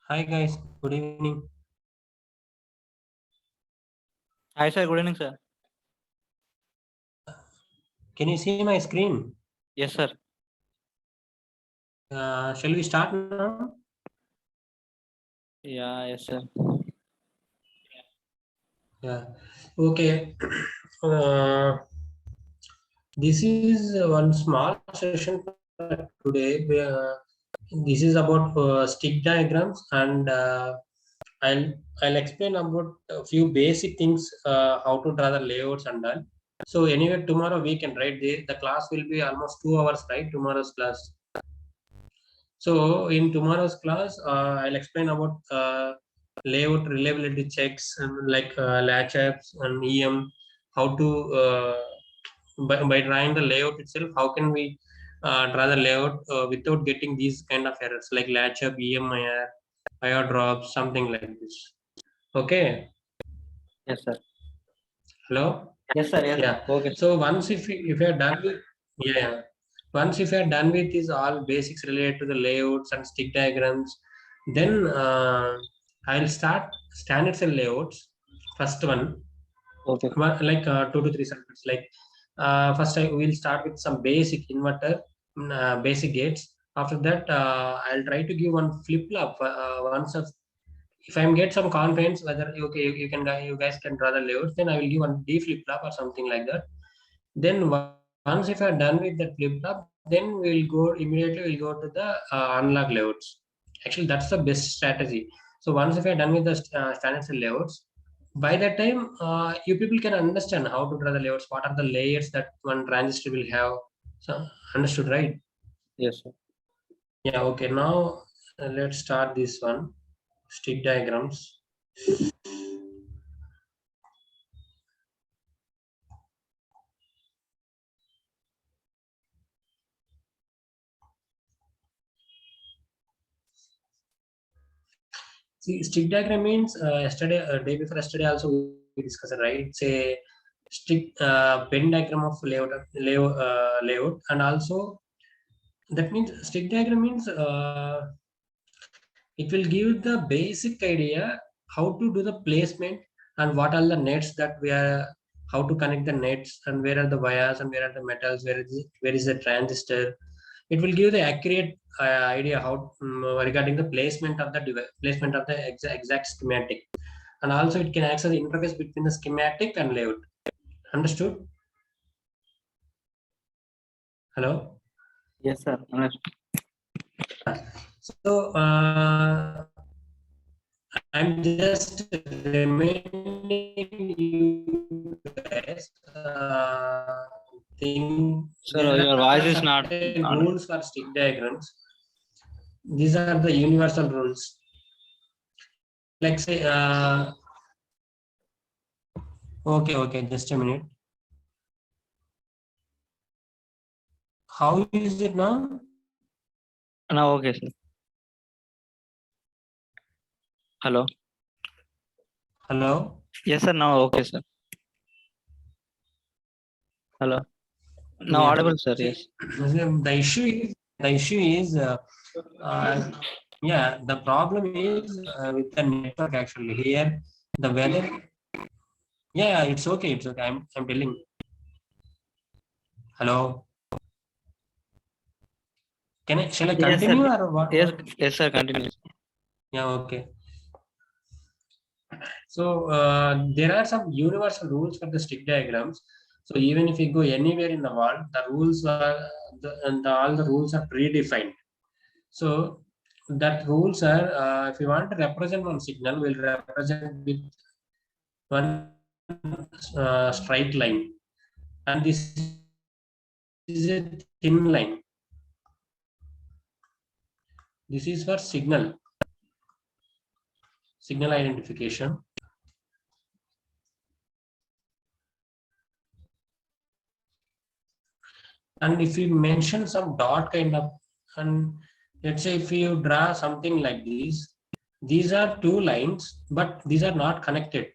Hi guys, good evening. Hi, sir. Good evening, sir. Can you see my screen? Yes, sir. Shall we start now? Yeah, yes, sir. Yeah. Okay. This is one small session for today. This is about stick diagrams, and I'll I'll explain about a few basic things, how to draw the layouts and all. So anyway, tomorrow we can write the class will be almost 2 hours, right? Tomorrow's class. So in tomorrow's class, I'll explain about layout reliability checks and like latch apps and EM, how to by drawing the layout itself, how can we draw the layout without getting these kind of errors like latch up, EM IR, IR drops, something like this. Okay. Yes, sir. Hello. Yes, sir. Yes, sir. Yeah. Okay. So once if you're done with yeah, once if you're done with these all basics related to the layouts and stick diagrams, then I'll start standard cell layouts. First Okay. like 2 to 3 circuits. Like first I will start with some basic inverter, basic gates. After that, I'll try to give one flip flop once of if I'm get some confidence whether okay you guys can draw the layouts, then I will give one D flip flop or something like that. Then once if I'm done with that flip flop, then we'll go to the unlock layouts. Actually, that's the best strategy. So once if I'm done with the standard cell layouts, by that time you people can understand how to draw the layouts. What are the layers that one transistor will have? So understood, right? Yes, sir. Yeah. Okay. Now let's start this one. Stick diagrams. See, stick diagram means yesterday, day before yesterday, also we discussed, right? It's a stick Venn diagram of layout, and also that means stick diagram means it will give the basic idea how to do the placement and what are the nets that we are, how to connect the nets and where are the wires and where are the metals, where is the transistor. It will give the accurate idea how regarding the placement of the placement of the exact schematic, and also it can access the interface between the schematic and layout. Understood? Hello. Yes, sir. So I'm just reminding you guys. Think Sir, there your are voice is not certain audible. rules for stick diagrams. These are the universal rules. Like say, okay, just a minute. How is it now? Now, okay, sir. Hello. Hello. Yes, sir. Now, okay, sir. Hello. Now, Yeah. audible, sir. Yes. See, the issue is uh, yeah, the problem is with the network actually here. The weather. Yeah, it's okay. It's okay. I'm telling. Hello. Shall I Yes, sir. continue or what? Yes, What? yes, sir. Continue. Yeah. Okay. So there are some universal rules for the stick diagrams. So even if you go anywhere in the world, the rules are all the rules are predefined. So that rules are if you want to represent one signal, we'll represent with one straight line, and this is a thin line. This is for signal identification. And if you mention some dot kind of, and let's say if you draw something like these are two lines, but these are not connected.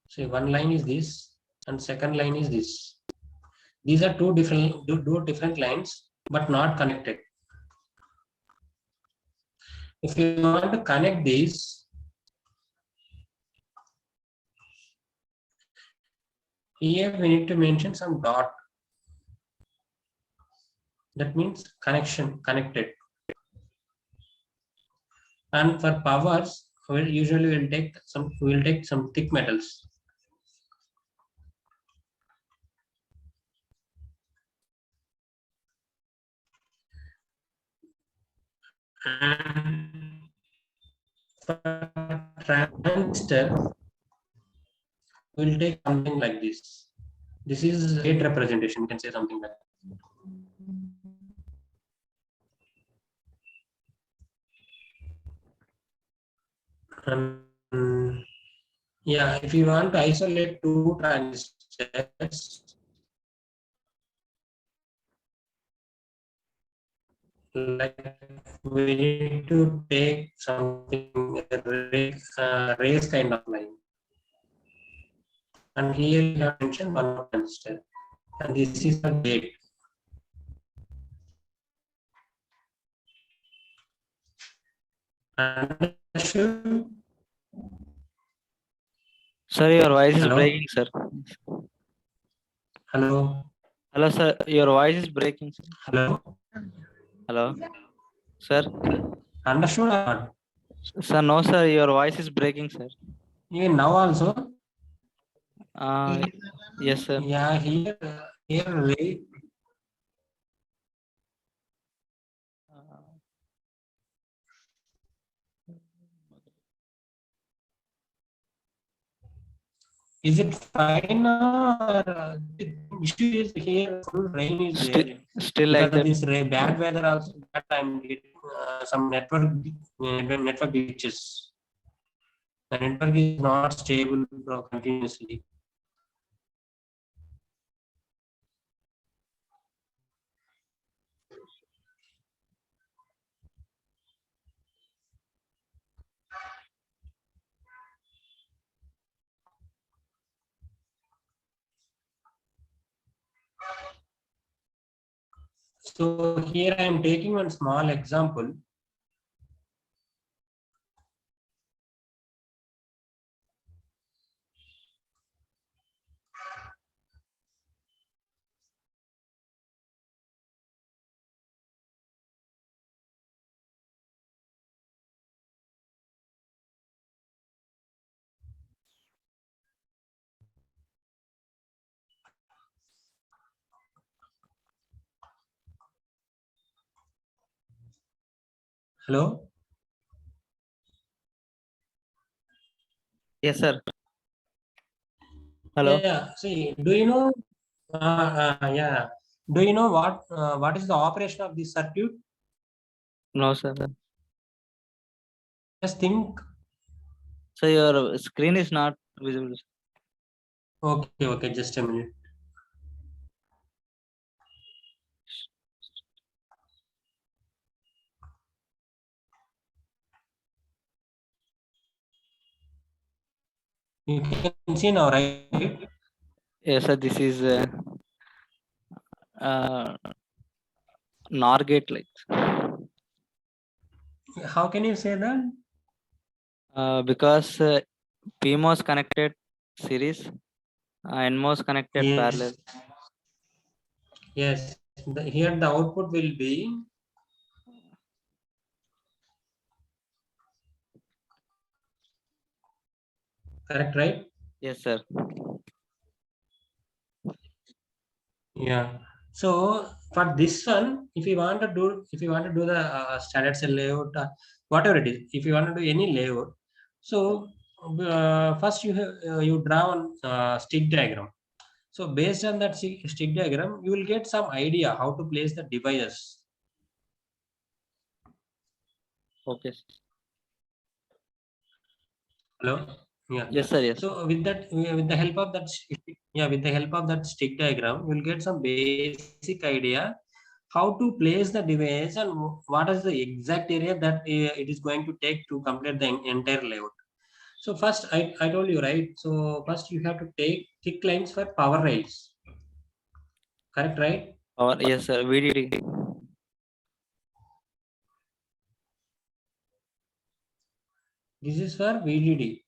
Say one line is this, and second line is this. These are two different lines, but not connected. if you want to connect these, here we need to mention some dot. That means connection, connected. And for powers, we'll take some thick metals. And for transistor, we'll take something like this. This is gate representation. You can say something like that. Yeah, if you want to isolate two transistors, like we need to take something race kind of line, and here you have mentioned one transistor, and this is a gate. Understood? Sir, your voice is Hello? breaking, sir. Hello? Hello, sir. Your voice is breaking, sir. Hello? Hello, sir. Understood or not? Sir, no, sir. Your voice is breaking, sir. Even now also? Yes, sir. Yeah, here is it fine or the issue is here? Full rain is there. Still like Because of that. this bad weather also, that I'm getting some network glitches. The network is not stable continuously. So here I am taking one small example. Hello? Yes, sir. Hello. Yeah, see, do you know? Yeah. Do you know what is the operation of this circuit? No, sir. Just think. So your screen is not visible. Okay, just a minute. You can see now, right? Yes, sir. This is NOR gate, like. How can you say that? Because PMOS connected series, NMOS connected parallel. Yes. Here the output will be correct, right? Yes, sir. Yeah. So for this one, if you want to do the standard cell layout, whatever it is, if you want to do any layout, so first you draw one stick diagram. So based on that stick diagram, you will get some idea how to place the devices. Okay. Hello. Yeah. Yes, sir. Yes. So with the help of that, with the help of that stick diagram, we'll get some basic idea how to place the device and what is the exact area that it is going to take to complete the entire layout. So first, I told you, right? So first you have to take thick lines for power rails. Correct, right? Yes, sir. VDD. This is for VDD.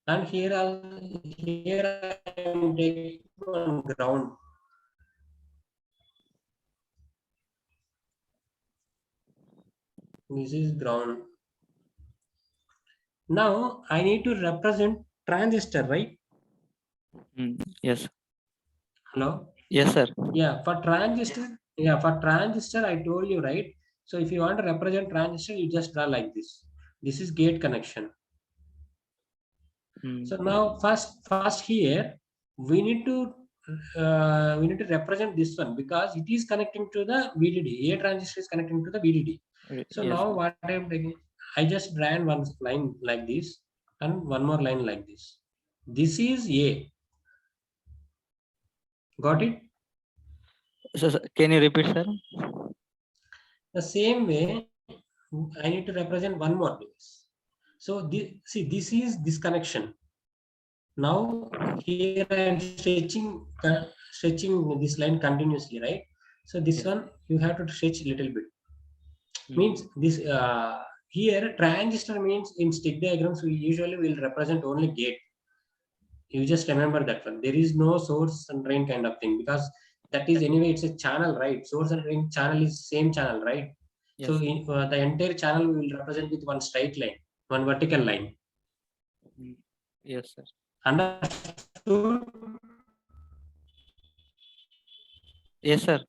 And here I am taking on ground. This is ground. Now I need to represent transistor, right? Yes. Hello? Yes, sir. Yeah, for transistor, I told you, right? So if you want to represent transistor, you just draw like this. This is gate connection. So now first here we need to represent this one because it is connecting to the VDD. A transistor is connecting to the VDD. So Yes, now sir. what I am taking, I just ran one line like this and one more line like this. This is A. Got it? So, can you repeat, sir? The same way, I need to represent one more device. So this is this connection. Now here I am stretching this line continuously, right? So this one you have to stretch a little bit. Means this here transistor means in stick diagrams we usually will represent only gate. You just remember that one. There is no source and drain kind of thing because that is anyway it's a channel, right? Source and drain channel is same channel, right? Yes. So in the entire channel we will represent with one straight line, one vertical line. Yes, sir. Understood? Yes, sir.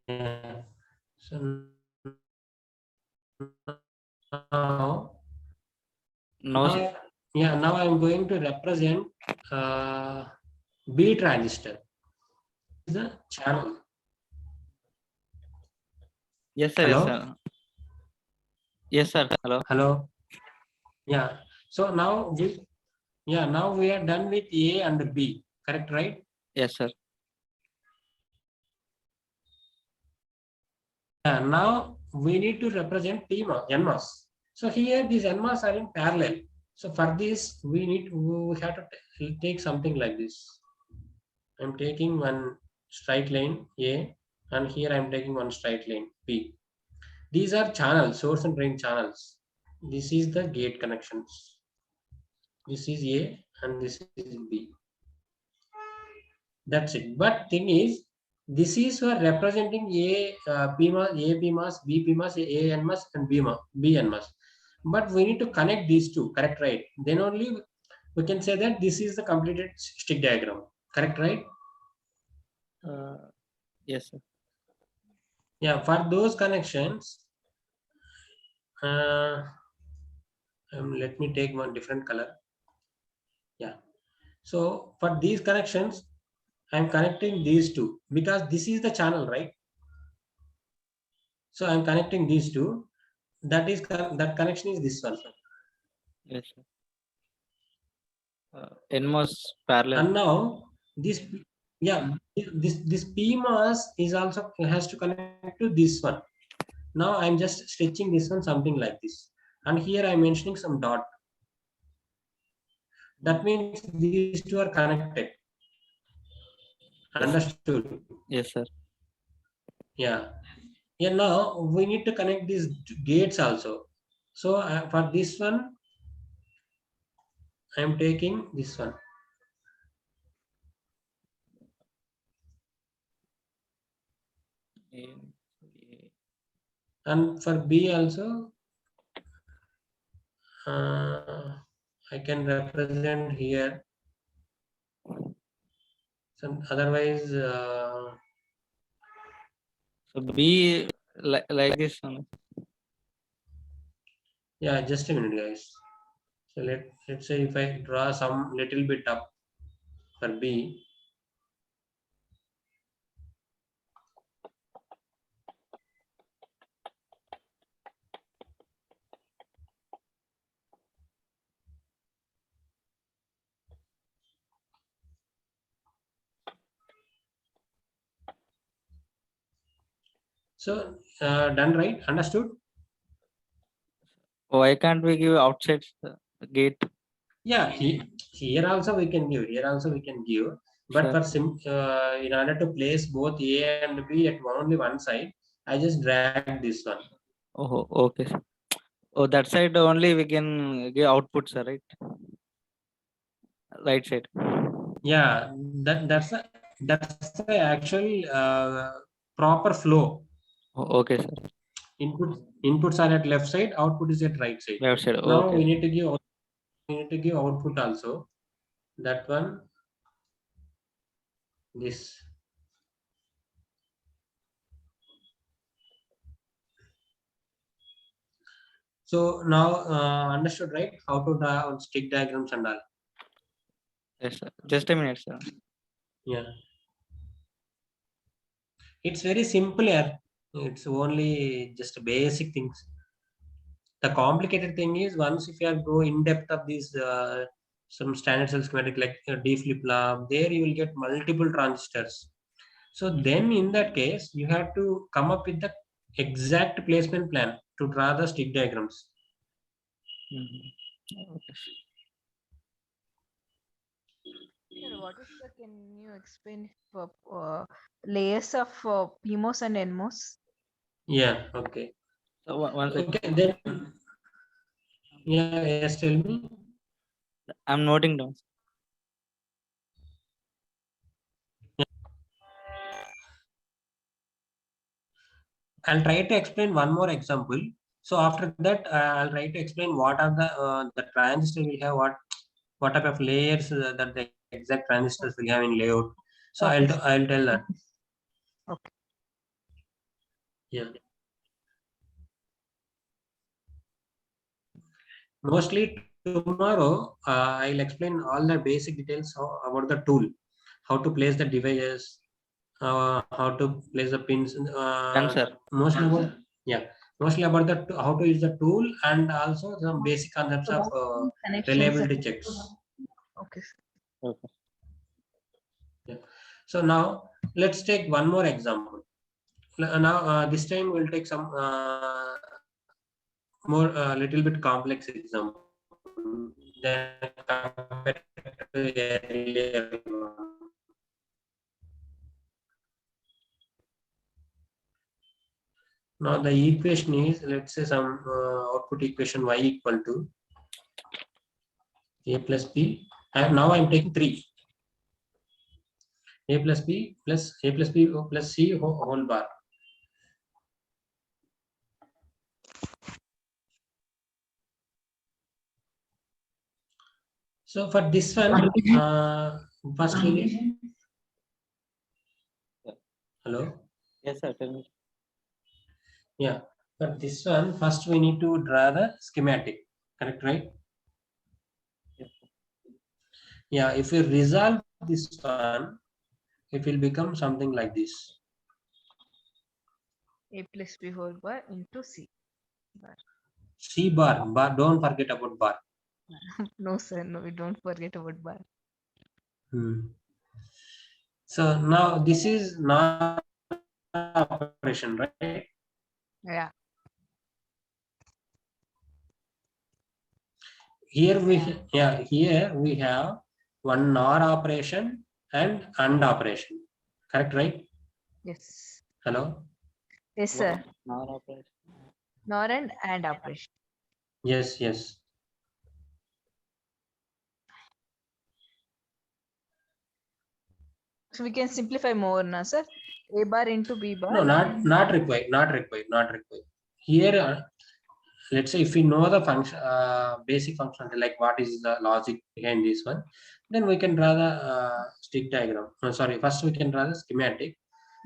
Yeah. So now, No, sir. now I'm going to represent B transistor. This is the channel. Yes, sir. Hello? Yes, sir. Yes, sir. Hello. Hello. Yeah. So now we are done with A and B. Correct, right? Yes, sir. Yeah. Now we need to represent NMOS. So here these NMOS are in parallel. So for this we have to take something like this. I'm taking one straight line A, and here I'm taking one straight line B. These are channels, source and drain channels. This is the gate connections. This is A and this is B. That's it. But thing is, this is for representing A PMOS, B PMOS, A NMOS, and B NMOS. But we need to connect these two, correct, right? Then only we can say that this is the completed stick diagram, correct, right? Yes, sir. Yeah, for those connections, let me take one different color. Yeah. So for these connections, I'm connecting these two because this is the channel, right? So I'm connecting these two. That connection is this one. Yes, sir. NMOS parallel. And now this PMOS is also has to connect to this one. Now I'm just stretching this one something like this, and here I'm mentioning some dot. That means these two are connected. Understood? Yes, sir. Yeah. Yeah. Now we need to connect these gates also. So for this one, I am taking this one. And for B also, I can represent here. Some otherwise, So B like this one. yeah, just a minute, guys. So let's say if I draw some little bit up for B. So done, right? Understood? Why can't we give outside the gate? Yeah, here also we can give. Here also we can give. But Sure. for in order to place both A and B at only one side, I just drag this one. Oh, okay, sir. Oh, that side only we can give output, sir, right? Right side. Yeah, that's the actual proper flow. Oh, okay, sir. Inputs are at left side, output is at right side. Left side. Now Okay. we need to give output also. That one, this. So now understood, right? How to draw on stick diagrams and all. Yes, sir. Just a minute, sir. Yeah, it's very simple here. It's only just basic things. The complicated thing is once if you are go in depth of these some standard cell schematic like D flip flop, there you will get multiple transistors. So then in that case, you have to come up with the exact placement plan to draw the stick diagrams. Okay. Sir, what is the, can you explain layers of PMOS and NMOS? Yeah, okay. So one second. Okay, then, yeah, yes, tell me. I'm noting down. I'll try to explain one more example. So after that, I'll try to explain what are the transistor we have, what type of layers that the exact transistors we have in layout. So Okay. I'll tell that. Okay. Yeah. Mostly tomorrow, I'll explain all the basic details about the tool, how to place the devices, how to place the pins. Done, sir. Mostly about mostly about the how to use the tool and also some basic concepts of Connections. reliability checks. Okay. Okay. Yeah. So now let's take one more example. Now this time we'll take some more little bit complex example than compared to earlier one. Now the equation is, let's say some output equation y equal to a plus b, and now I'm taking 3. A plus b plus c whole bar. So for this one, first we need, hello? Yes, sir. Tell me. Yeah, for this one, first we need to draw the schematic, correct, right? Yes. Yeah, if we resolve this one, it will become something like this. A plus B whole bar into C. Bar. C bar, don't forget about bar. No, sir. No, we don't forget about bar. So now this is not operation, right? Yeah. Here we have one NOR operation and AND operation, correct, right? Yes. Hello? Yes, sir. NOR operation. NOR and operation. Yes. So we can simplify more now, sir. A bar into B bar. No, not required. Here, let's say if we know the function, basic functionality, like what is the logic behind this one, then we can draw the stick diagram. First we can draw the schematic.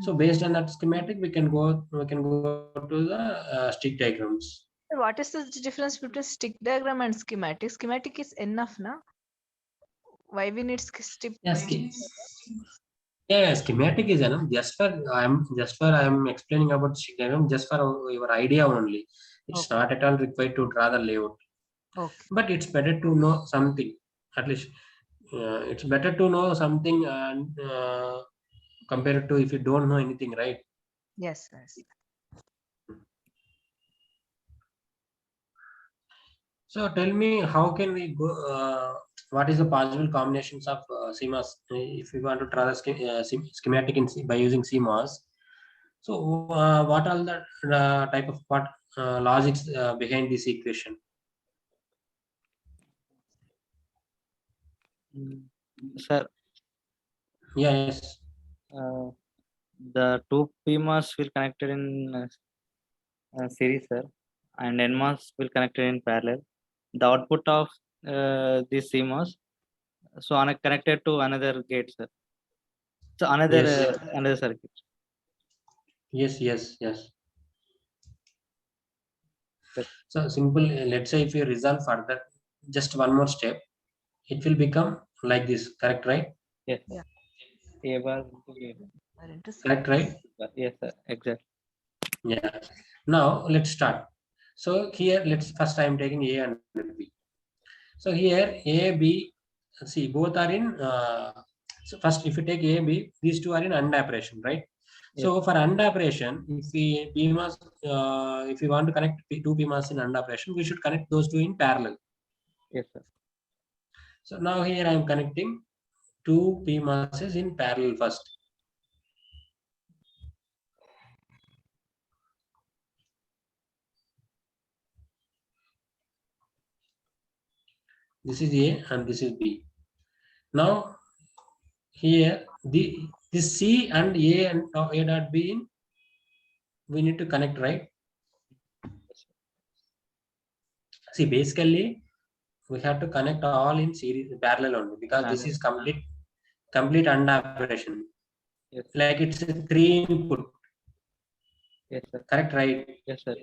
So based on that schematic, we can go to the stick diagrams. What is the difference between stick diagram and schematic? Schematic is enough, na? Why we need stick? Yeah, schematic is enough. I'm explaining about stick diagram just for your idea only. It's not at all required to draw the layout. Okay. But it's better to know something. At least it's better to know something and compared to if you don't know anything, right? Yes. So tell me, how can we go what is the possible combinations of CMOS if we want to draw the schematic by using CMOS. So what are the type of logics behind this equation? Sir, Yes. the two PMOS will connected in series, sir, and NMOS will connected in parallel. The output of this CMOS connected to another gate, sir. So another Yes. another circuit. Yes. Yes. Yes. Yes. So simple. Let's say if you resolve further, just one more step, it will become like this. Correct, right? Yes. Yeah. A bar into A Or into C. Correct, right? bar. Yes, sir. Exactly. Yeah. Now let's start. So here, first I am taking A and B. So here A, B, see both are in. So first, if you take A, B, these two are in AND operation, right? So for AND operation, if we want to connect two PMOS in AND operation, we should connect those two in parallel. Yes, sir. So now here I am connecting two PMOSes in parallel first. This is A and this is B. Now here this C and A and A dot B in, we need to connect, right? See, basically we have to connect all in series parallel only because this is complete AND operation. Yes. Like it's a 3 input. Yes, sir. Correct, right? Yes, sir.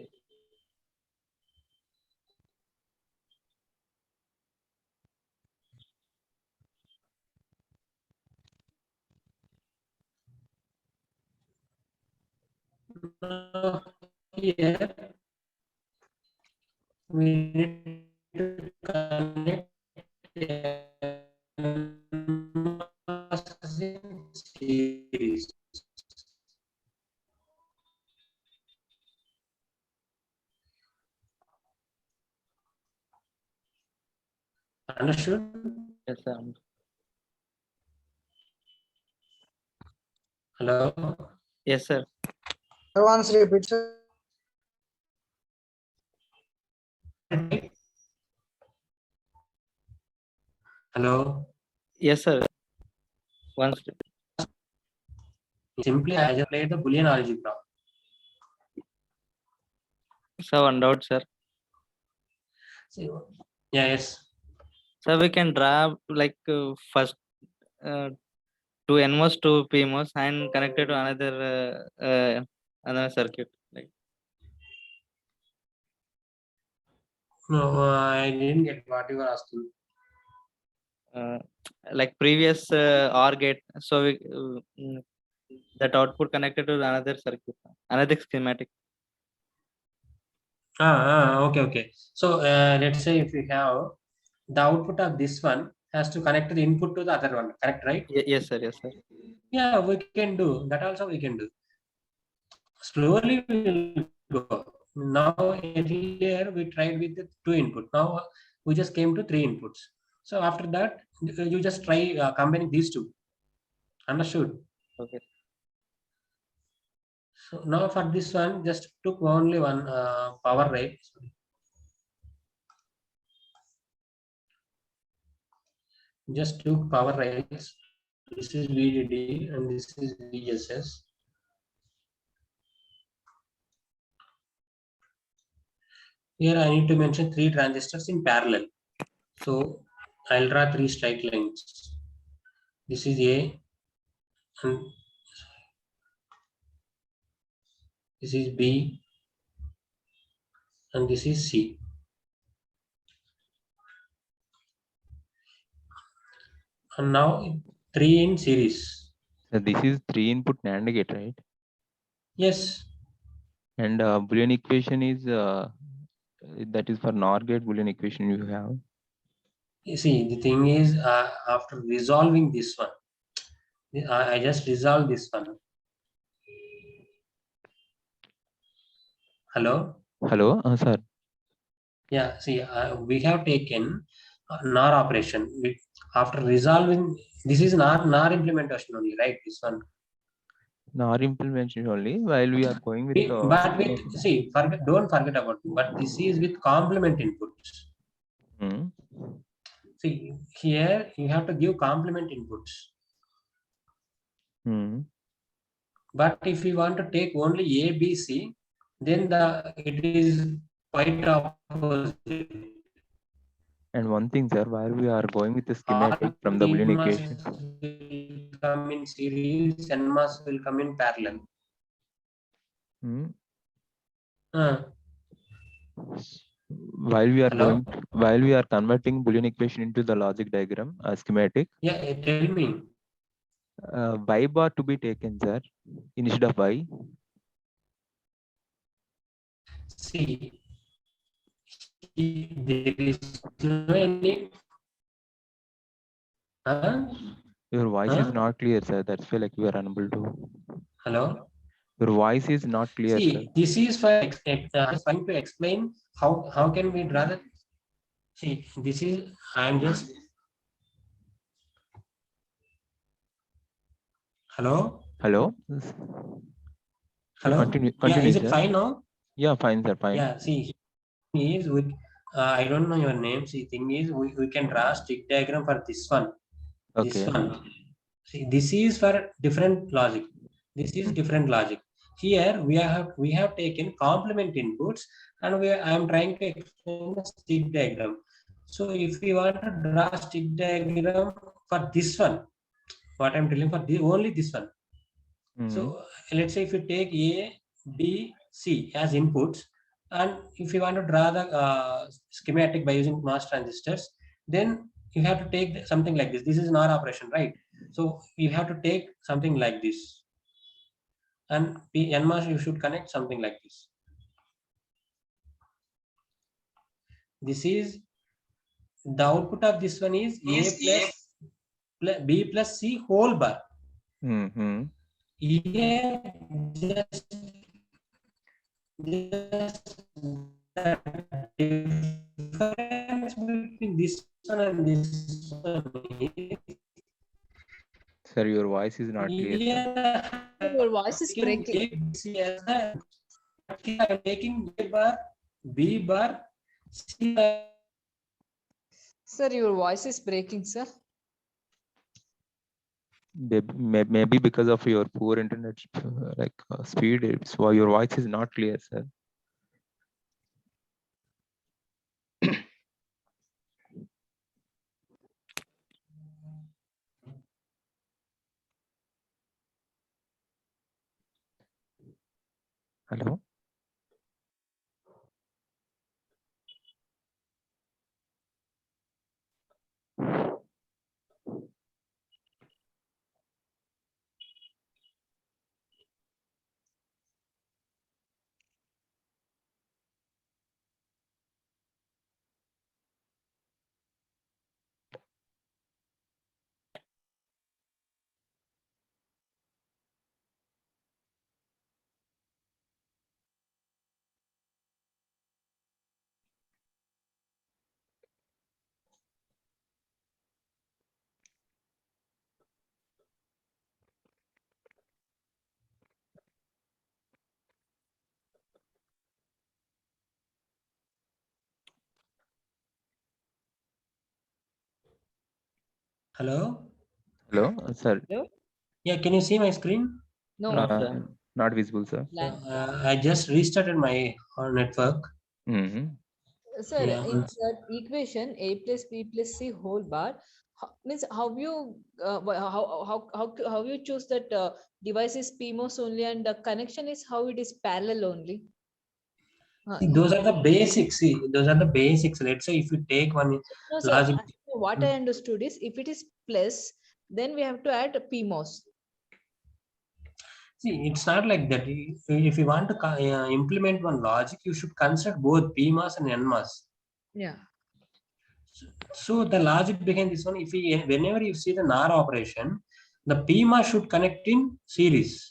Now, here we need to connect in series. Understood? Yes, sir. Hello? Yes, sir. Once repeat, sir. Hello? Yes, sir. Once. Simply, I just played the Boolean algebra. So one doubt, sir. See, yeah, yes. So we can draw like first two NMOS to PMOS and connected to another circuit. Like No, I didn't get what you were asking. like previous OR gate. So that output connected to another circuit, another schematic. Okay, okay. So let's say if we have the output of this one has to connect the input to the other one, correct, right? Yes, sir. Yes, sir. Yeah, we can do that also. We can do. Slowly we will go. Now earlier we tried with the 2 input. Now we just came to 3 inputs. So after that, you just try combining these two. Understood? Okay. So now for this one, just took only one power rail. Just took power rails. This is VDD and this is VSS. Here I need to mention 3 transistors in parallel. So I'll draw 3 straight lines. This is A and this is B and this is C. And now 3 in series. So this is 3 input NAND gate, right? Yes. And Boolean equation is that is for NOR gate Boolean equation you have. You see, the thing is, after resolving this one, I just resolved this one. Hello? Hello, sir. Yeah, see, we have taken NOR operation. After resolving, this is NOR implementation only, right? This one. NOR implementation only while we are going with But with, see, don't forget about it, but this is with complement inputs. See, here you have to give complement inputs. But if you want to take only A, B, C, then it is quite opposite. And one thing, sir, while we are going with the schematic from the Boolean equation, will come in series, NMOS will come in parallel. While we are converting Boolean equation into the logic diagram schematic. Yeah, tell me. Y bar to be taken, sir, instead of Y. See, there is no any. Your voice is not clear, sir. That's why we are unable to. Hello. Your voice is not clear. See, sir. This is for trying to explain how can we draw the. See, this is I'm just. Hello. Hello. Hello. Continue, is it sir. fine now? Yeah, fine, sir. Fine. Yeah. See, is with I don't know your name. See, thing is we can draw stick diagram for this one. Okay. This one. See, this is for different logic. This is different logic. Here we have taken complement inputs, and I am trying to explain the stick diagram. So if we want to draw stick diagram for this one, what I'm telling for only this one. So let's say if you take A, B, C as inputs, and if you want to draw the schematic by using MOS transistors, then you have to take something like this. This is NOR operation, right? So you have to take something like this. And NMOS, you should connect something like this. This is the output of this one is A plus B plus C whole bar. Here just the difference between this one and this one is, sir, your voice is not clear. Your voice is breaking. I'm taking A bar, B bar, C bar. Sir, your voice is breaking, sir. Maybe because of your poor internet speed, it's why your voice is not clear, sir. Hello. Hello. Hello, sir. Hello? Yeah, can you see my screen? No. Not visible, sir. I just restarted my network. Sir, Yeah. in that equation A plus B plus C whole bar, means how you how you choose that device is PMOS only and the connection is how it is parallel only. See, those are the basics. See, those are the basics. Let's say if you take one No, sir, logic. what I understood is if it is plus, then we have to add PMOS. See, it's not like that. If you want to implement one logic, you should consider both PMOS and NMOS. Yeah. So the logic behind this one, whenever you see the NOR operation, the PMOS should connect in series,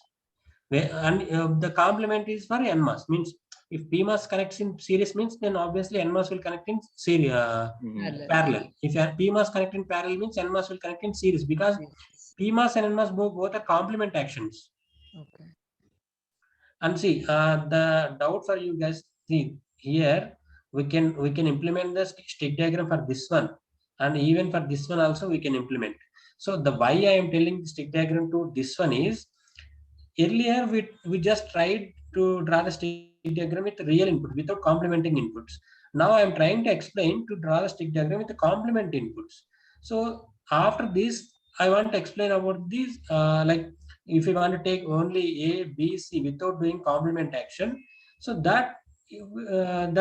and the complement is for NMOS. Means If PMOS connects in series means then obviously NMOS will connect in series, Parallel. parallel. If your PMOS connect in parallel means NMOS will connect in series because Yes. PMOS and NMOS both are complement actions. Okay. And see, the doubt for you guys, see here we can implement the stick diagram for this one, and even for this one also we can implement. So the why I am telling the stick diagram to this one is earlier we just tried to draw the stick diagram with real input without complementing inputs. Now I am trying to explain to draw the stick diagram with the complement inputs. So after this, I want to explain about these like if you want to take only A, B, C without doing complement action, so that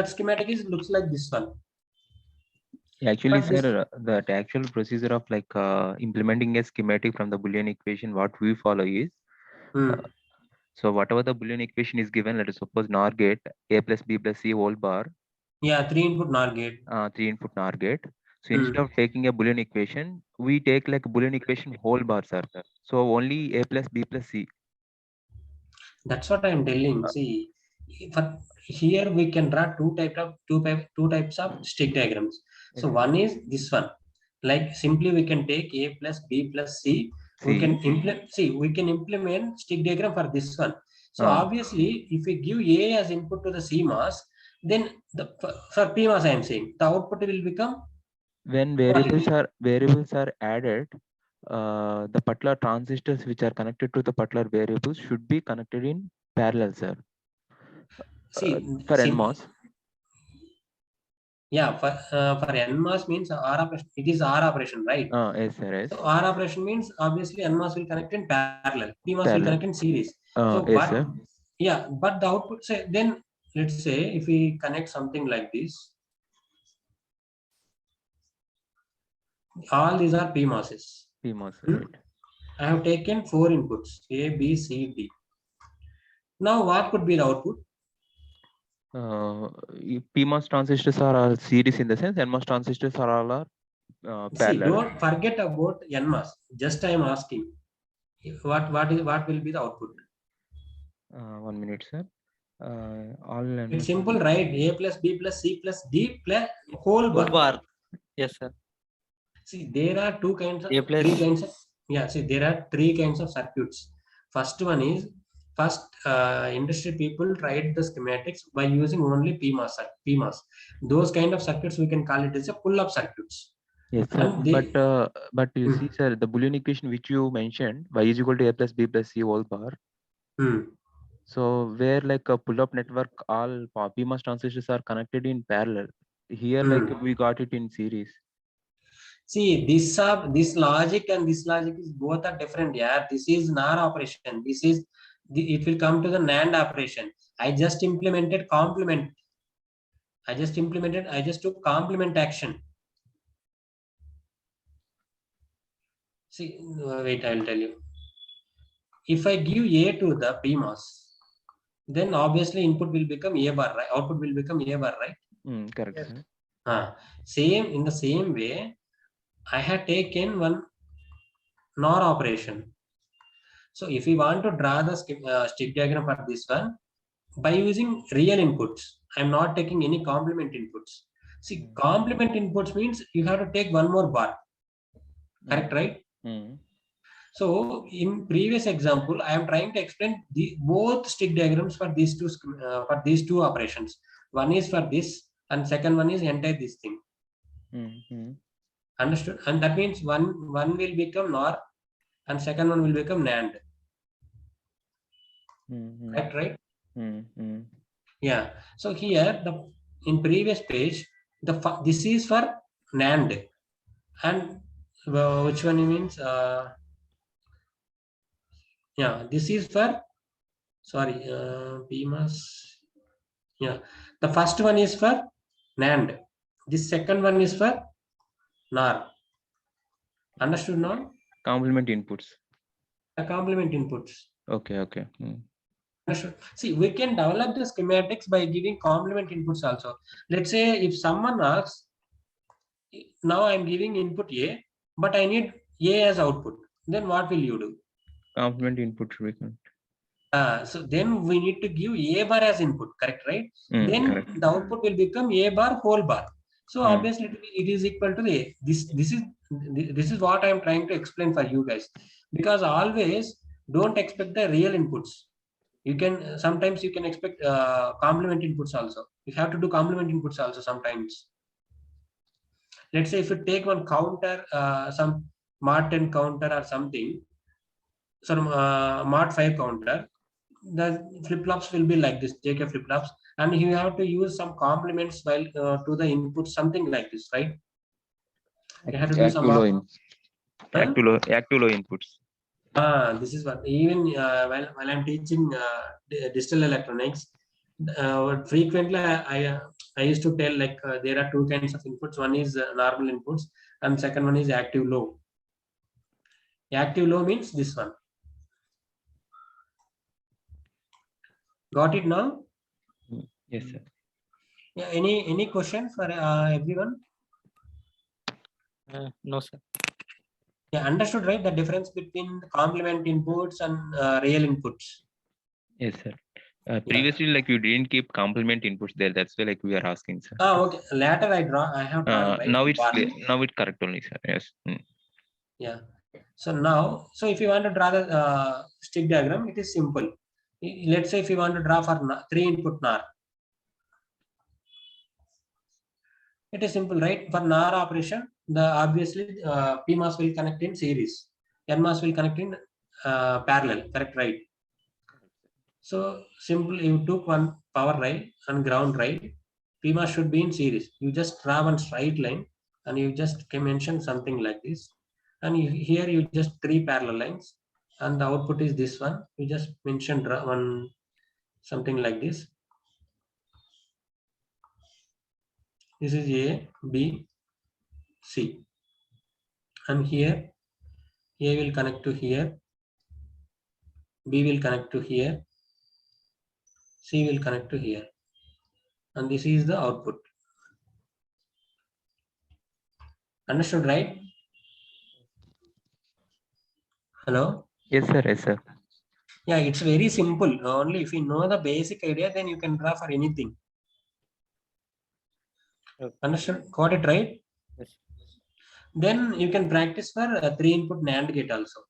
schematic is looks like this one. Actually, But this, sir, that actual procedure of implementing a schematic from the Boolean equation, what we follow is, so whatever the Boolean equation is given, let us suppose NOR gate A plus B plus C whole bar, yeah, 3-input NOR gate. 3-input NOR gate. So instead of taking a Boolean equation, we take like Boolean equation whole bar, sir. So only A plus B plus C. That's what I am telling. See, for here we can draw two types of stick diagrams. So Okay. one is this one. Like simply we can take A plus B plus C. We can implement stick diagram for this one. So obviously, if we give A as input to the CMOS, then for PMOS I am saying the output will become when variables are added, the particular transistors which are connected to the particular variables should be connected in parallel, sir. For NMOS. Yeah, for NMOS means R operation. It is R operation, right? Yes, sir. Yes. So R operation means obviously NMOS will connect in parallel. PMOS will connect in series. So Yes, sir. yeah, but the output say then let's say if we connect something like this, all these are PMOSes. PMOS, right. I have taken 4 inputs A, B, C, D. Now what could be the output? PMOS transistors are all series in the sense NMOS transistors are all parallel. See, don't forget about NMOS. Just I am asking, what will be the output? 1 minute, sir. It's simple, right? A plus B plus C plus D plus whole bar. Yes, sir. See, there are three kinds of there are 3 kinds of circuits. First one is industry people tried the schematics by using only PMOS. Those kind of circuits we can call it as a pull-up circuits. Yes, sir. But you see, sir, the Boolean equation which you mentioned, y is equal to A plus B plus C whole bar. So where like a pull-up network, all PMOS transistors are connected in parallel. Here, like we got it in series. See, this logic and this logic is both are different. Yeah, this is NOR operation. It will come to the NAND operation. I just implemented complement. I just took complement action. See, wait, I'll tell you. If I give A to the PMOS, then obviously input will become A bar, right? Output will become A bar, right? Correct. Yes. In the same way, I had taken one NOR operation. So if we want to draw the stick diagram for this one, by using real inputs, I'm not taking any complement inputs. See, complement inputs means you have to take one more bar. Correct, right? So in previous example, I am trying to explain both stick diagrams for these two operations. One is for this, and second one is entire this thing. Understood? And that means one will become NOR, and second one will become NAND. Right? Yeah. So here in previous page, this is for NAND, and which one means? Yeah, this is for PMOS. Yeah, the first one is for NAND. This second one is for NOR. Understood now? Complement inputs. Complement inputs. Okay. Understood. See, we can develop the schematics by giving complement inputs also. Let's say if someone asks, now I'm giving input A, but I need A as output. Then what will you do? Complement input should be. So then we need to give A bar as input, correct, right? Then Correct. the output will become A bar whole bar. So Hmm. obviously it is equal to A. This is what I am trying to explain for you guys. Because always don't expect the real inputs. You can sometimes you can expect complement inputs also. You have to do complement inputs also sometimes. Let's say if you take one counter, some mod 10 counter or something, some mod 5 counter, the flip-flops will be like this, JK flip-flops, and you have to use some complements while to the input, something like this, right? You have to do some Active low inputs. This is what even while I'm teaching digital electronics, frequently I used to tell like there are two kinds of inputs. One is normal inputs, and second one is active low. Active low means this one. Got it now? Yes, sir. Yeah. Any question for everyone? No, sir. Yeah, understood, right? The difference between the complement inputs and real inputs. Yes, sir. Previously, like you didn't keep complement inputs there. That's why like we are asking, sir. Okay. Later I have drawn, right? Now it's clear. Now it's correct only, sir. Yes. Yeah. So now, so if you want to draw the stick diagram, it is simple. Let's say if you want to draw for 3 input NOR, it is simple, right? For NOR operation, the obviously PMOS will connect in series, NMOS will connect in parallel, correct, right? So simple, you took one power rail and ground rail, PMOS should be in series. You just draw one straight line and you just can mention something like this. And here you just 3 parallel lines and the output is this one. You just mention one something like this. This is A, B, C. And here A will connect to here, B will connect to here, C will connect to here. And this is the output. Understood, right? Hello? Yes, sir. Yes, sir. Yeah, it's very simple. Only if you know the basic idea, then you can draw for anything. Okay. Understood? Got it, right? Yes. Then you can practice for a 3 input NAND gate also.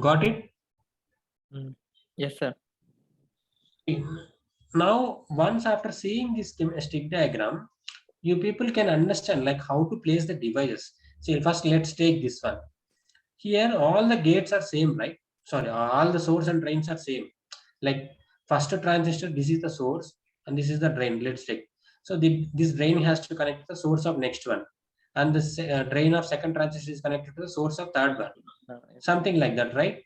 Got it? Yes, sir. Now, once after seeing this stick diagram, you people can understand like how to place the devices. See, first let's take this one. Here, all the gates are same, right? Sorry, all the source and drains are same. Like first transistor, this is the source and this is the drain. Let's take. So this drain has to connect to the source of next one. And this drain of second transistor is connected to the source of third one. Something like that, right?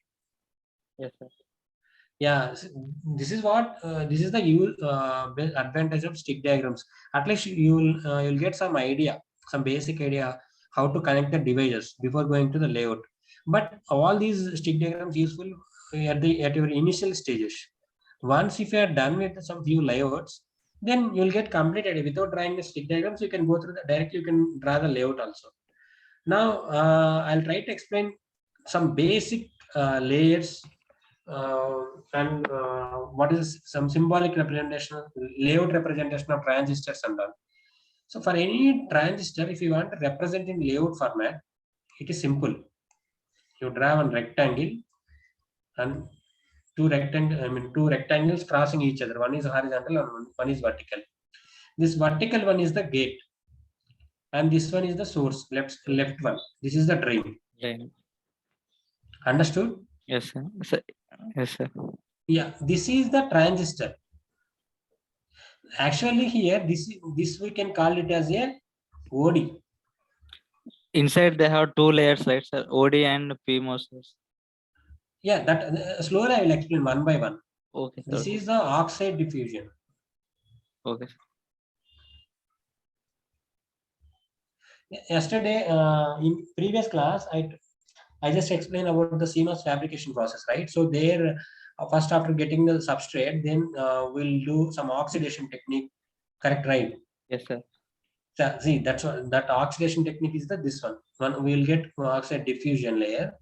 Yes, sir. Yeah, this is what this is the advantage of stick diagrams. At least you'll get some idea, some basic idea how to connect the devices before going to the layout. But all these stick diagrams useful at your initial stages. Once if you are done with some few layouts, then you'll get complete idea. Without drawing the stick diagrams, you can go through the directly. You can draw the layout also. Now I'll try to explain some basic layers. And what is some symbolic representation, layout representation of transistors and all. So for any transistor, if you want to represent in layout format, it is simple. You draw one rectangle and two rectangles crossing each other. One is horizontal and one is vertical. This vertical one is the gate, and this one is the source. Left one. This is the drain. Drain. Understood? Yes, sir. Yes, sir. Yeah, this is the transistor. Actually, here this we can call it as a OD. Inside they have 2 layers, right, sir? OD and PMOS. Yeah, that slowly I will explain one by one. Okay. This is the oxide diffusion. Okay. Yesterday, in previous class, I just explained about the CMOS fabrication process, right? So there, first after getting the substrate, then we'll do some oxidation technique. Correct, right? Yes, sir. See, that's what that oxidation technique is. This one. We will get oxide diffusion layer.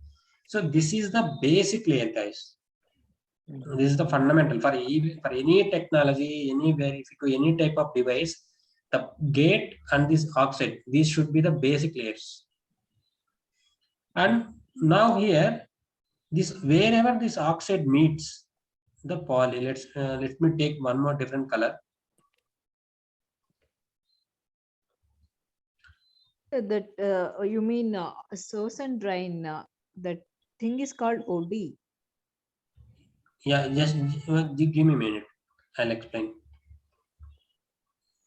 So this is the basic layer, guys. This is the fundamental for any technology, anywhere. If you do any type of device, the gate and this oxide, these should be the basic layers. And now here, this wherever this oxide meets the poly, let me take one more different color. That you mean source and drain? That thing is called OD. Yeah, just give me a minute. I'll explain.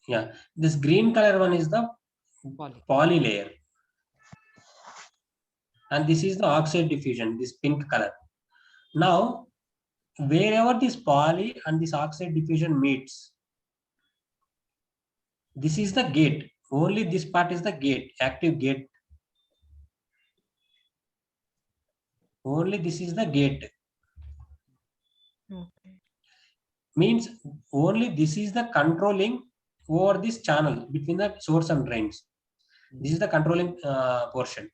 Yeah, this green color one is the poly layer, and this is the oxide diffusion, this pink color. Now, wherever this poly and this oxide diffusion meets, this is the gate. Only this part is the gate, active gate. Only this is the gate. Okay. Means only this is the controlling over this channel between the source and drains. This is the controlling portion.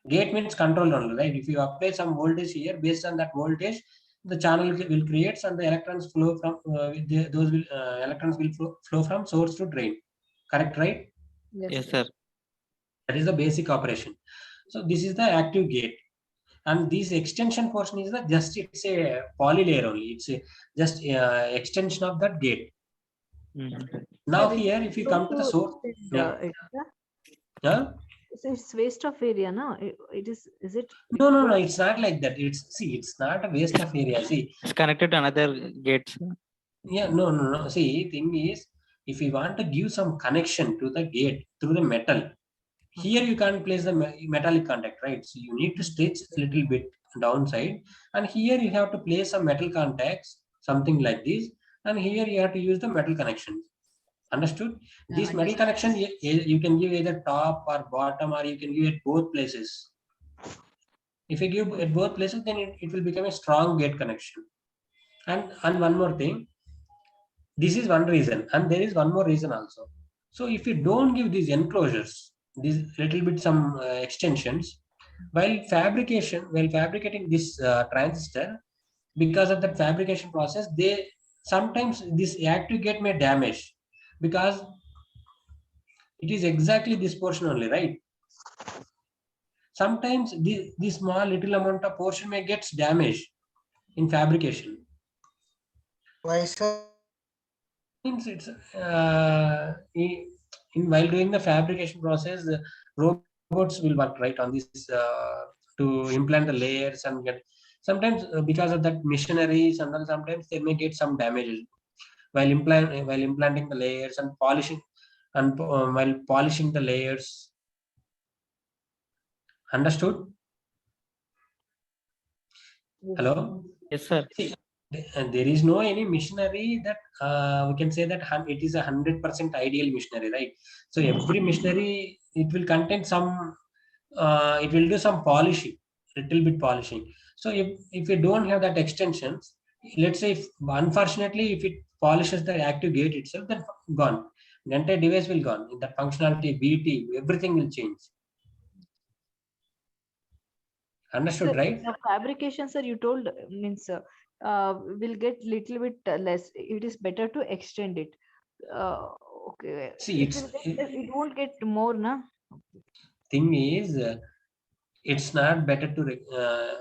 Gate means control only, right? If you apply some voltage here, based on that voltage, the channel will create and the electrons flow from electrons will flow from source to drain. Correct, right? Yes, sir. That is the basic operation. So this is the active gate, and this extension portion is it's a poly layer only. It's just extension of that gate. Now here, if you come to the source, It's waste of area, no? Is it? No, it's not like that. It's not a waste of area. See, it's connected to another gate. Yeah, no. See, thing is, if you want to give some connection to the gate through the metal, here you can't place the metallic contact, right? So you need to stitch a little bit downside, and here you have to place some metal contacts, something like this, and here you have to use the metal connection. Understood? This metal connection you can give either top or bottom, or you can give it both places. If you give at both places, then it will become a strong gate connection. And one more thing, this is one reason, and there is one more reason also. So if you don't give these enclosures, these little bit some extensions, while fabricating this transistor, because of that fabrication process, sometimes this active gate may damage, because it is exactly this portion only, right? Sometimes this small little amount of portion may get damaged in fabrication. Why, sir? Means it's while doing the fabrication process, the robots will work right on this to implant the layers and get. Sometimes because of that machineries, and then sometimes they may get some damages while implanting the layers and polishing, and while polishing the layers. Understood? Hello? Yes, sir. See, and there is no any machinery that we can say that it is 100% ideal machinery, right? So every machinery, it will contain some, it will do some polishing, little bit polishing. So if you don't have that extensions, let's say unfortunately if it polishes the active gate itself, then gone. The entire device will gone. The functionality, BT, everything will change. Understood, right? The fabrication, sir, you told means will get little bit less. It is better to extend it. Okay. See, it won't get more, na? Thing is, it's not better to.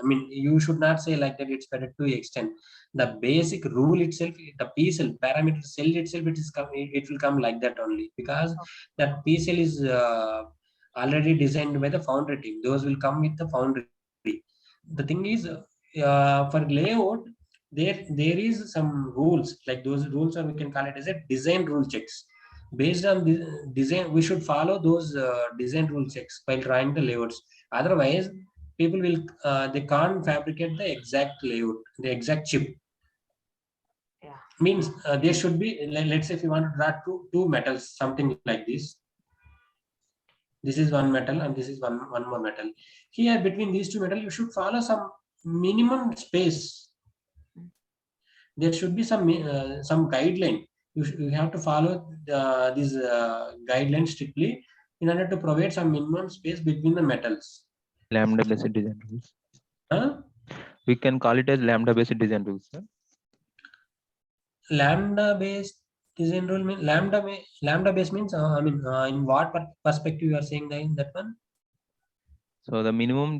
I mean, you should not say like that. It's better to extend. The basic rule itself, the P cell parameter cell itself, it will come like that only, because that P cell is already designed by the foundry team. Those will come with the foundry. The thing is, for layout, there is some rules, like those rules, or we can call it as a design rule checks. Based on the design, we should follow those design rule checks while drawing the layouts. Otherwise, people will they can't fabricate the exact layout, the exact chip. Yeah. Means there should be, let's say if you want to draw two metals, something like this. This is one metal and this is one more metal. Here between these two metals, you should follow some minimum space. There should be some guideline you have to follow these guidelines strictly in order to provide some minimum space between the metals. Lambda based design rules. Huh? We can call it as lambda based design rules, sir. Lambda based design rule mean lambda base means in what perspective you are saying that one? So the minimum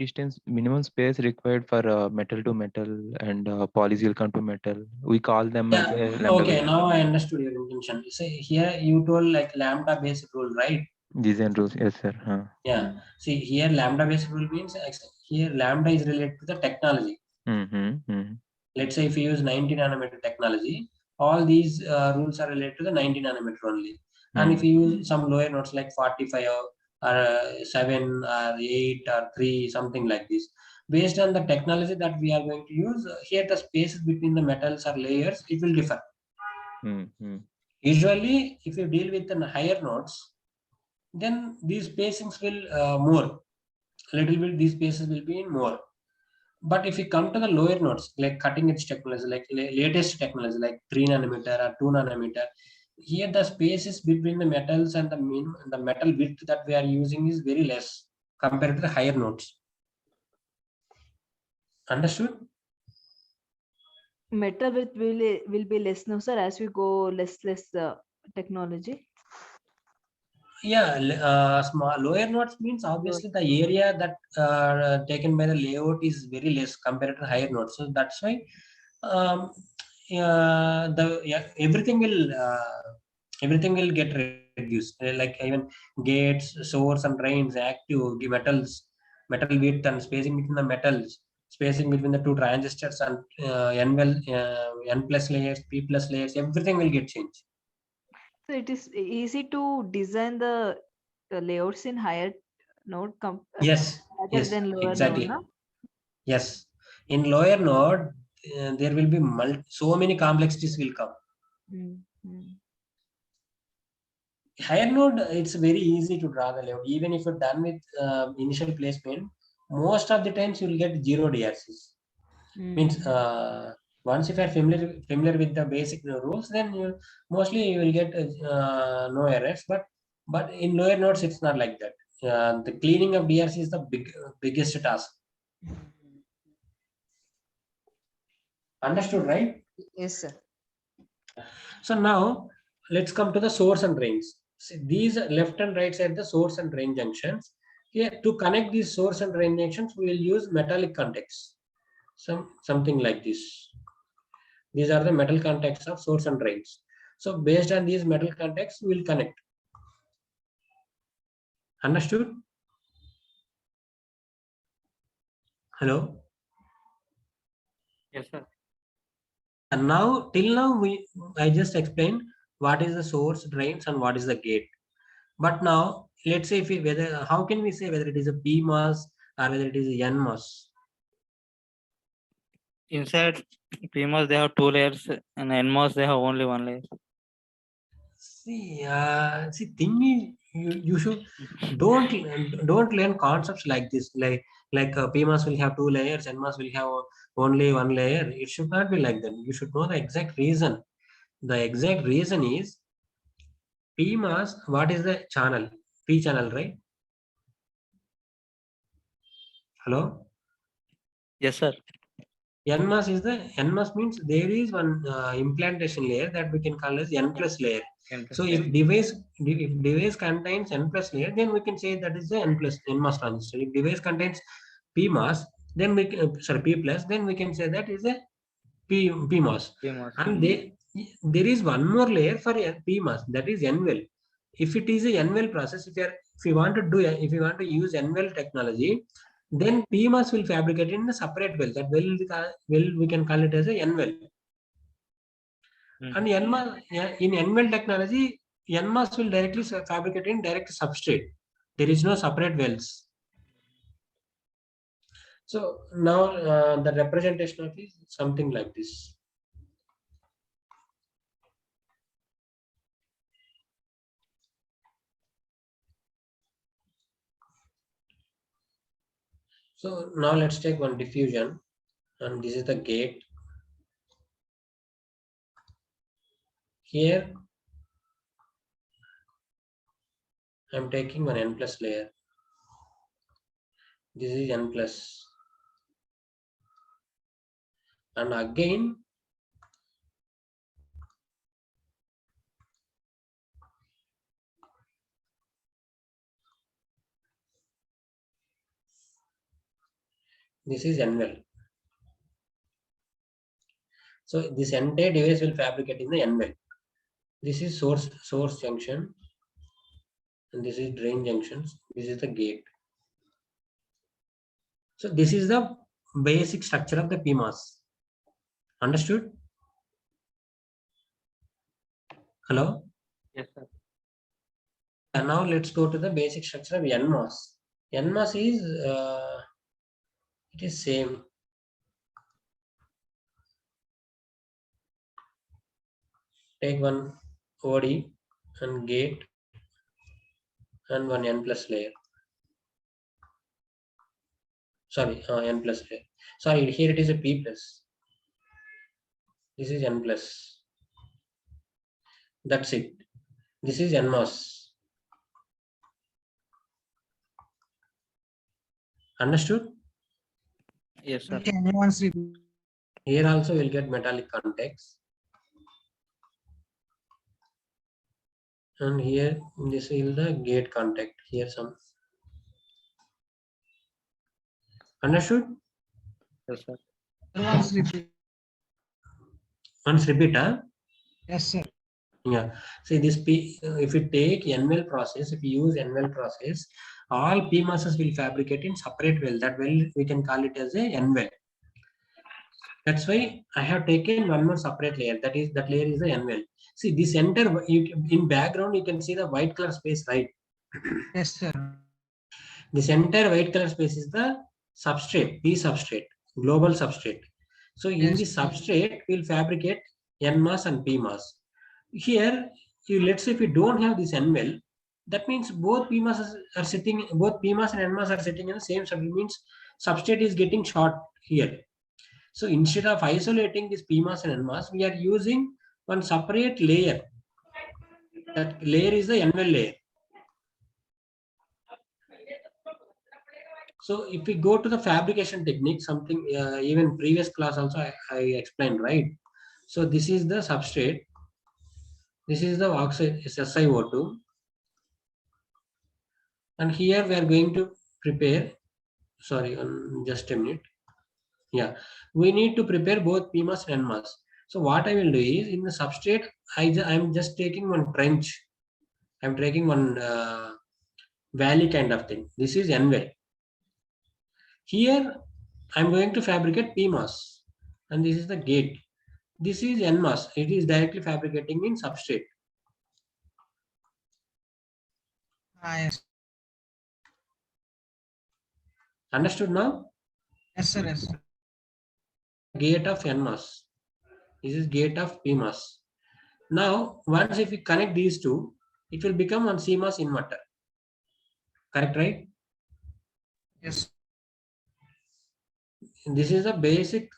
space required for metal to metal and polysilicon to metal, we call them as a lambda Okay, based now I understood your intention. Say here you told like lambda based rule, right? design rules. Yes, sir. Yeah. See here lambda based rule means here lambda is related to the technology. Let's say if you use 90 nanometer technology, all these rules are related to the 90 nanometer only. And if you use some lower nodes like 45 or 7 or 8 or 3, something like this, based on the technology that we are going to use, here the spaces between the metals or layers, it will differ. Usually, if you deal with the higher nodes, then these spacings will more. A little bit, these spaces will be in more. But if you come to the lower nodes, like cutting edge technology, like latest technology, like 3 nanometer or 2 nanometer, here the spaces between the metals and the metal width that we are using is very less compared to the higher nodes. Understood? Metal width will be less now, sir, as we go less technology. Yeah, small lower nodes means obviously the area that taken by the layout is very less compared to higher nodes. So that's why everything will get reduced. Like even gates, source, and drains, active metals, metal width, and spacing between the metals, spacing between the two transistors, and N plus layers, P plus layers, everything will get changed. So it is easy to design the layouts in higher node Yes, than lower exactly. node. No? Yes, in lower node there will be so many complexities will come. Higher node, it's very easy to draw the layout. Even if you're done with initial placement, most of the times you will get 0 DRCs. Means once if you're familiar with the basic rules, then you will get no errors. But in lower nodes, it's not like that. The cleaning of DRC is the biggest task. Understood, right? Yes, sir. So now let's come to the source and drains. See, these left and right side the source and drain junctions. Here to connect these source and drain junctions, we will use metallic contacts. Something like this. These are the metal contacts of source and drains. So based on these metal contacts, we will connect. Understood? Hello? Yes, sir. And now, till now, I just explained what is the source, drains, and what is the gate. But now, let's say how can we say whether it is a PMOS or whether it is a NMOS? Inside PMOS, they have 2 layers, and NMOS, they have only 1 layer. See, thing is, you should don't learn concepts like this. Like PMOS will have 2 layers, NMOS will have only 1 layer. It should not be like that. You should know the exact reason. The exact reason is PMOS. What is the channel? P channel, right? Hello. Yes, sir. NMOS means there is one implantation layer that we can call as N plus layer. So if device contains N plus layer, then we can say that is the NMOS transistor. If device contains PMOS, then we can, P plus, then we can say that is a PMOS. And there is one more layer for PMOS, that is NVEL. If it is a NVEL process, if you want to use NVEL technology, then PMOS will fabricate in a separate well. That well we can call it as a NVEL. And NMOS, in NVEL technology, NMOS will directly fabricate in direct substrate. There is no separate wells. So now the representation of is something like this. So now let's take one diffusion, and this is the gate. Here I'm taking one n plus layer. This is n plus. And again, this is n well. So this entire device will fabricate in the n well. This is source junction, and this is drain junctions. This is the gate. So this is the basic structure of the PMOS. Understood? Hello? Yes, sir. And now let's go to the basic structure of NMOS. NMOS is it is same. Take one OD and gate and one n plus layer. Sorry, n plus layer. Sorry, here it is a p plus. This is n plus. That's it. This is NMOS. Understood? Yes, sir. Can you once repeat? Here also we'll get metallic context. And here this is the gate contact. Here some. Understood? Yes, sir. Once repeat. Once repeat, huh? Yes, sir. Yeah. See this P. If you take n-well process, if you use n-well process, all PMOSs will fabricate in separate well. That well we can call it as a n-well. That's why I have taken one more separate layer. That layer is the n-well. See this entire in background you can see the white color space, right? Yes, sir. This entire white color space is the substrate, P substrate, global substrate. So in Yes. this substrate, we'll fabricate NMOS and PMOS. Here, let's say if we don't have this N-well, that means both PMOS are sitting, both PMOS and NMOS are sitting in the same substrate. Means substrate is getting short here. So instead of isolating this PMOS and NMOS, we are using one separate layer. That layer is the N-well layer. So if we go to the fabrication technique, something even previous class also I explained, right? So this is the substrate. This is the oxide SiO2. And here we are going to prepare, sorry, just a minute. Yeah, we need to prepare both PMOS and NMOS. So what I will do is in the substrate, I'm just taking one trench. I'm taking one valley kind of thing. This is N-well. Here, I'm going to fabricate PMOS, and this is the gate. This is NMOS. It is directly fabricating in substrate. Yes. Understood now? Yes, sir. Yes, sir. Gate of NMOS. This is gate of PMOS. Now, once if we connect these two, it will become one CMOS inverter. Correct, right? Yes. This is the basic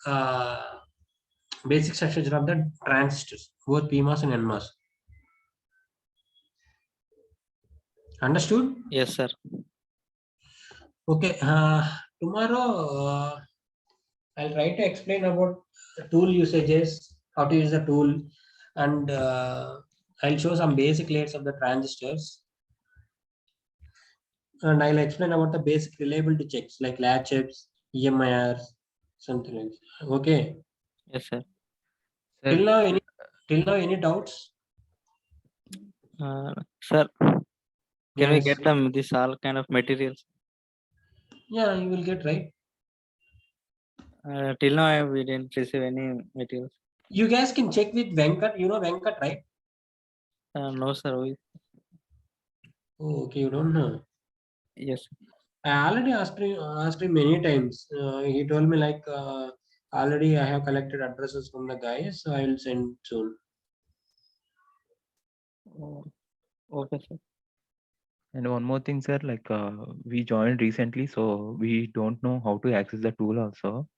structure of the transistors, both PMOS and NMOS. Understood? Yes, sir. Okay. Tomorrow I'll try to explain about tool usages, how to use the tool, and I'll show some basic layers of the transistors. And I'll explain about the basic reliability checks like latch checks, EMIRs, something like that. Okay. Yes, sir. Sir, Till now, any doubts? Sir, can we Yes. get them this all kind of materials? Yeah, you will get, right. Till now we didn't receive any materials. You guys can check with Venkat. You know Venkat, right? No, sir. Oh, okay, you don't know. Yes. I already asked him many times. He told me like already I have collected addresses from the guys, so I will send soon. Oh, okay, sir. and one more thing, sir, like we joined recently, so we don't know how to access the tool also.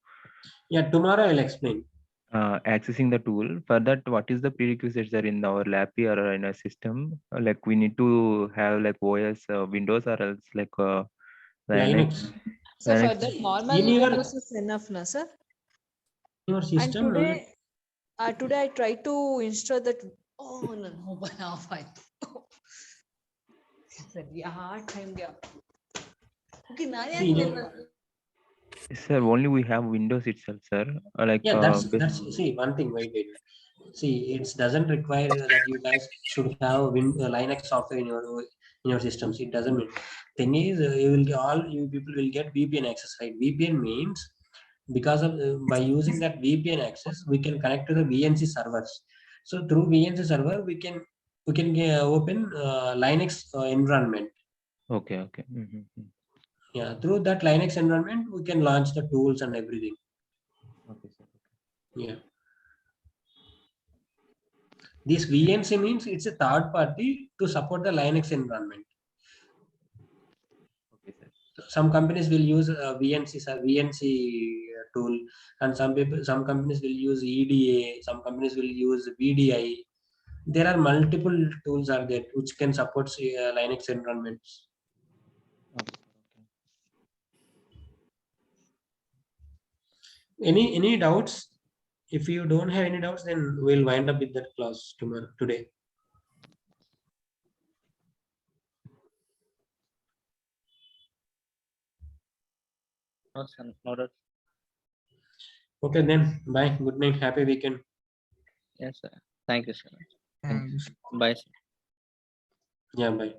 Yeah, tomorrow I'll explain. accessing the tool. For that, what is the prerequisites are in our LAPI or in a system? Like we need to have like OS Windows or else like Linux. So for Linux. that normal In your- Windows is enough, na sir? Your And system. today I tried to install that. Oh no, mobile off. Sir, yeah, time gap. Okay, See, you- Sir, only we have Windows itself, sir. Like Yeah, that's see one thing. Wait. See, it doesn't require that you guys should have Linux software in your systems. It doesn't mean. Thing is, you will get, all you people will get VPN access, right? VPN means because of by using that VPN access, we can connect to the VNC servers. So through VNC server, we can open Linux environment. okay. Yeah, through that Linux environment, we can launch the tools and everything. Okay, sir. Yeah. This VNC means it's a third party to support the Linux environment. Okay, sir. Some companies will use VNC tool, and some companies will use EDA. Some companies will use VDI. There are multiple tools are there which can support Linux environments. Okay. Any doubts? If you don't have any doubts, then we'll wind up with that class today. No, sir, no doubt. Okay, then bye. Good night. Happy weekend. Yes, sir. Thank you, sir. Thank you. Bye, sir. Yeah, bye.